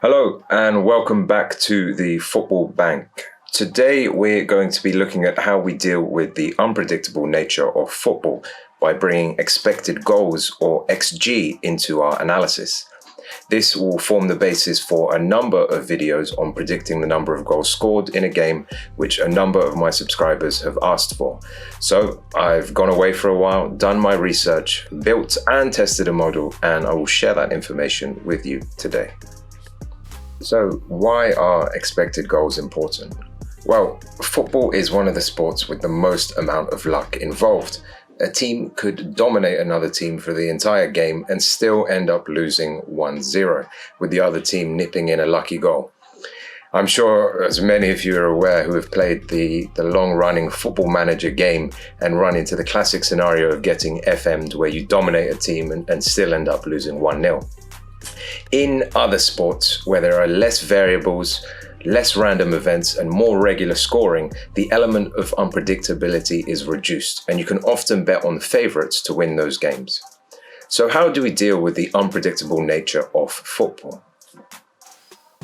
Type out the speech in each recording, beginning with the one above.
Hello and welcome back to the Football Bank. Today we're going to be looking at how we deal with the unpredictable nature of football by bringing expected goals or XG into our analysis. This will form the basis for a number of videos on predicting the number of goals scored in a game, which a number of my subscribers have asked for. So I've gone away for a while, done my research, built and tested a model, and I will share that information with you today. So why are expected goals important? Well, football is one of the sports with the most amount of luck involved. A team could dominate another team for the entire game and still end up losing 1-0, with the other team nipping in a lucky goal. I'm sure as many of you are aware who have played the long-running Football Manager game and run into the classic scenario of getting FM'd where you dominate a team and still end up losing 1-0. In other sports, where there are less variables, less random events, and more regular scoring, the element of unpredictability is reduced, and you can often bet on the favourites to win those games. So how do we deal with the unpredictable nature of football?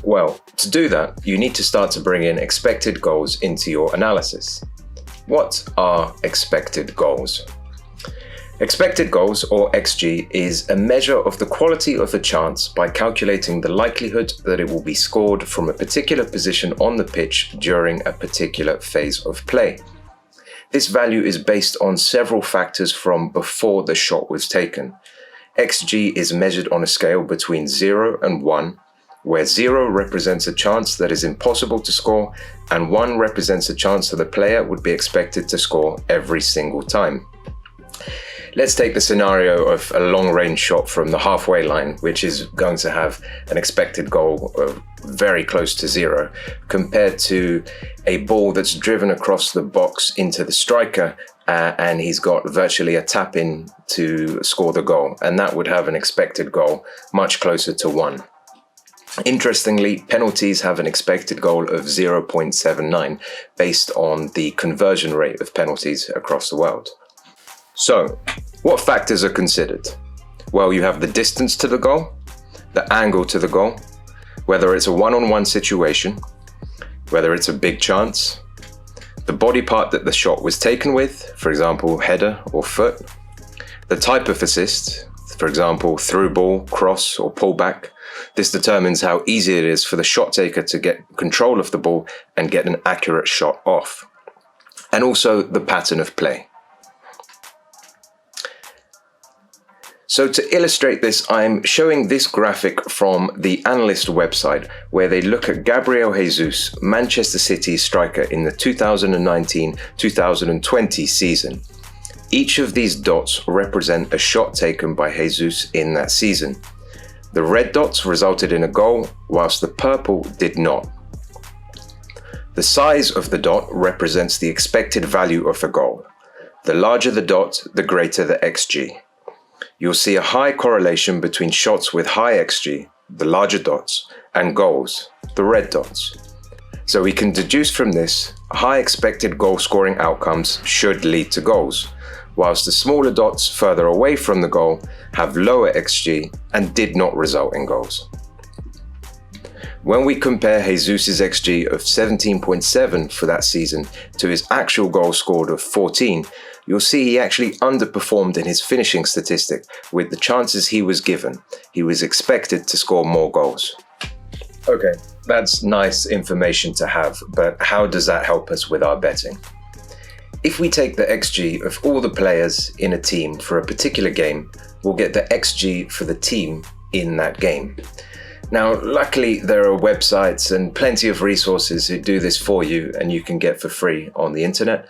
Well, to do that, you need to start to bring in expected goals into your analysis. What are expected goals? Expected goals, or XG, is a measure of the quality of a chance by calculating the likelihood that it will be scored from a particular position on the pitch during a particular phase of play. This value is based on several factors from before the shot was taken. XG is measured on a scale between 0 and 1, where 0 represents a chance that is impossible to score, and 1 represents a chance that the player would be expected to score every single time. Let's take the scenario of a long-range shot from the halfway line, which is going to have an expected goal of very close to 0, compared to a ball that's driven across the box into the striker, and he's got virtually a tap-in to score the goal, and that would have an expected goal much closer to 1. Interestingly, penalties have an expected goal of 0.79 based on the conversion rate of penalties across the world. So, what factors are considered? Well, you have the distance to the goal, the angle to the goal, whether it's a one-on-one situation, whether it's a big chance, the body part that the shot was taken with, for example, header or foot, the type of assist, for example, through ball, cross or pullback. This determines how easy it is for the shot taker to get control of the ball and get an accurate shot off. And also the pattern of play. So to illustrate this, I'm showing this graphic from the Analyst website, where they look at Gabriel Jesus, Manchester City striker in the 2019-2020 season. Each of these dots represent a shot taken by Jesus in that season. The red dots resulted in a goal, whilst the purple did not. The size of the dot represents the expected value of a goal. The larger the dot, the greater the XG. You'll see a high correlation between shots with high XG, the larger dots, and goals, the red dots. So we can deduce from this, high expected goal scoring outcomes should lead to goals, whilst the smaller dots further away from the goal have lower XG and did not result in goals. When we compare Jesus' XG of 17.7 for that season to his actual goals scored of 14, you'll see he actually underperformed in his finishing statistic with the chances he was given. He was expected to score more goals. Okay, that's nice information to have, but how does that help us with our betting? If we take the XG of all the players in a team for a particular game, we'll get the XG for the team in that game. Now, luckily, there are websites and plenty of resources who do this for you and you can get for free on the internet,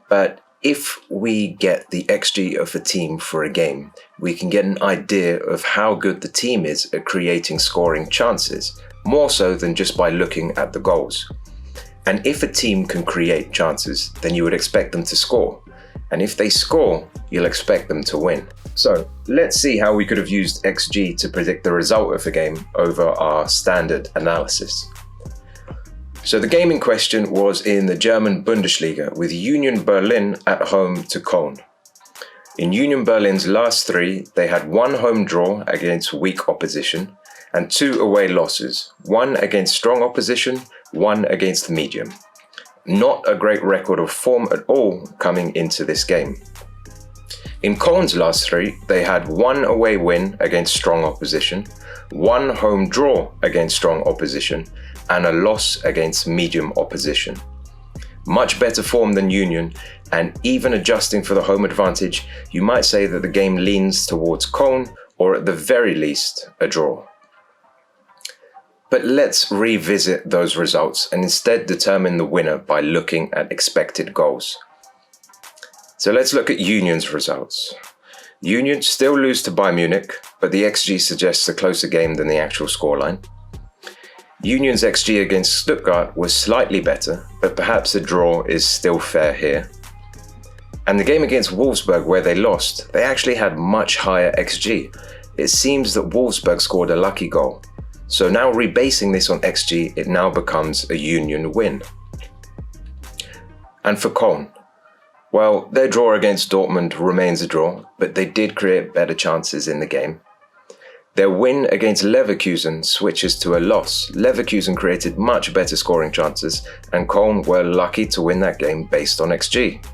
but if we get the XG of a team for a game, we can get an idea of how good the team is at creating scoring chances, more so than just by looking at the goals. And if a team can create chances, then you would expect them to score. And if they score, you'll expect them to win. So let's see how we could have used XG to predict the result of a game over our standard analysis. So the game in question was in the German Bundesliga, with Union Berlin at home to Köln. In Union Berlin's last 3, they had one home draw against weak opposition and 2 away losses, 1 against strong opposition, 1 against medium. Not a great record of form at all coming into this game. In Coln's last 3, they had 1 away win against strong opposition, 1 home draw against strong opposition, and a loss against medium opposition. Much better form than Union, and even adjusting for the home advantage, you might say that the game leans towards Coln, or at the very least, a draw. But let's revisit those results and instead determine the winner by looking at expected goals. So let's look at Union's results. Union still lose to Bayern Munich, but the XG suggests a closer game than the actual scoreline. Union's XG against Stuttgart was slightly better, but perhaps a draw is still fair here. And the game against Wolfsburg, where they lost, they actually had much higher XG. It seems that Wolfsburg scored a lucky goal. So now rebasing this on XG, it now becomes a Union win. And for Coln, well, their draw against Dortmund remains a draw, but they did create better chances in the game. Their win against Leverkusen switches to a loss. Leverkusen created much better scoring chances, and Coln were lucky to win that game based on XG.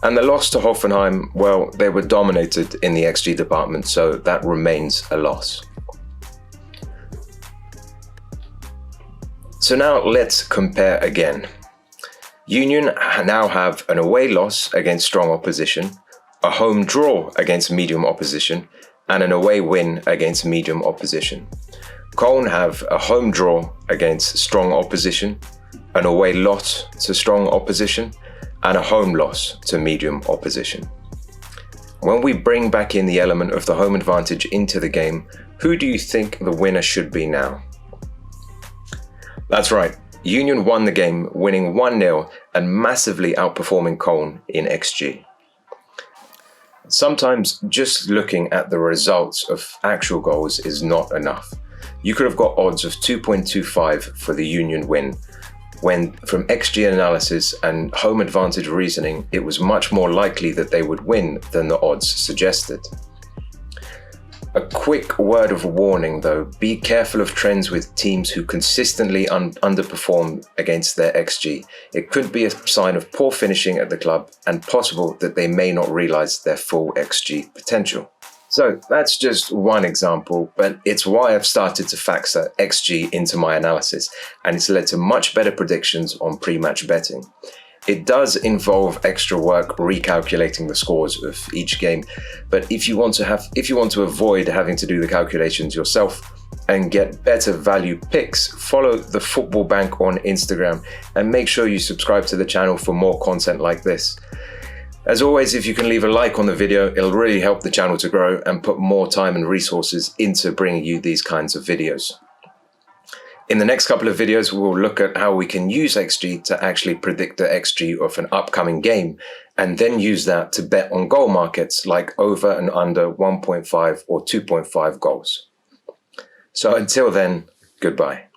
And the loss to Hoffenheim, well, they were dominated in the XG department, so that remains a loss. So now let's compare again. Union now have an away loss against strong opposition, a home draw against medium opposition, and an away win against medium opposition. Coln have a home draw against strong opposition, an away loss to strong opposition, and a home loss to medium opposition. When we bring back in the element of the home advantage into the game, who do you think the winner should be now? That's right. Union won the game, winning 1-0 and massively outperforming Coln in XG. Sometimes just looking at the results of actual goals is not enough. You could have got odds of 2.25 for the Union win, when from XG analysis and home advantage reasoning, it was much more likely that they would win than the odds suggested. A quick word of warning though, be careful of trends with teams who consistently underperform against their XG. It could be a sign of poor finishing at the club and possible that they may not realise their full XG potential. So that's just one example, but it's why I've started to factor XG into my analysis, and it's led to much better predictions on pre-match betting. It does involve extra work recalculating the scores of each game, but if you want to avoid having to do the calculations yourself and get better value picks, follow the Football Bank on Instagram and make sure you subscribe to the channel for more content like this. As always, if you can leave a like on the video, it'll really help the channel to grow and put more time and resources into bringing you these kinds of videos. In the next couple of videos, we'll look at how we can use XG to actually predict the XG of an upcoming game, and then use that to bet on goal markets like over and under 1.5 or 2.5 goals. So until then, goodbye.